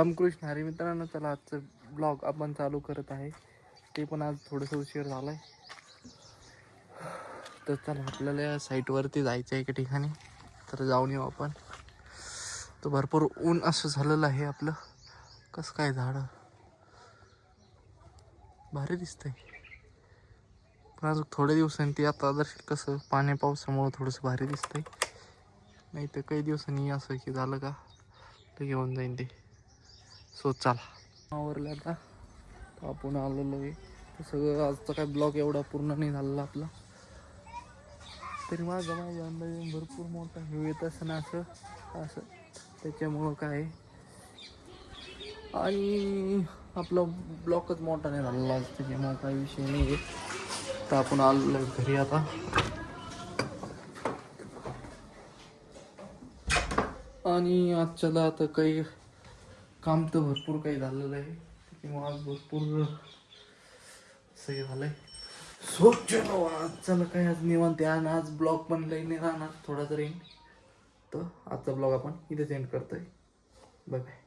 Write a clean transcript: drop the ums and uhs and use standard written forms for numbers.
रामकृष्ण हरी मित्रांनो, चला आजचं ब्लॉग आपण चालू करत आहे. ते पण आज थोडंसं उशीर झालं आहे. तर चला आपल्याला या साईटवरती जायचं आहे एका ठिकाणी, तर जाऊन येऊ आपण. तर भरपूर ऊन असं झालेलं आहे आपलं. कसं काय झाडं भारी दिसतंय, पण अजून थोड्या दिवसांनी ते आता आदर्श कसं पाणी पावसामुळं थोडंसं भारी दिसतंय. नाही तर काही दिवसांनी असं की झालं का तर घेऊन जाईन ते. सो चला आवरलं आता, आपण आलेलो आहे. तर सगळं आजचा काय ब्लॉग एवढा पूर्ण नाही झालेला आपला, तरी माझा अंदाजे भरपूर मोठा व्ह्यू येत असं ना असं असं त्याच्यामुळं काय. आणि आपला ब्लॉकच मोठा नाही झालेला आज, त्याच्यामुळं काही विषय नाही आहे. तर आपण आलेलो आहे घरी आता. आणि आजच्याला आता काही काम तर भरपूर काही झालेलं आहे, त्याच्यामुळं आज भरपूर सही झालं आहे. सो चलो आज चला काय आज निवांत आहे. आणि आज ब्लॉग पण लई नाही राहणार, थोडा तरी. तर आजचा ब्लॉग आपण इथे एंड करतोय. Bye bye.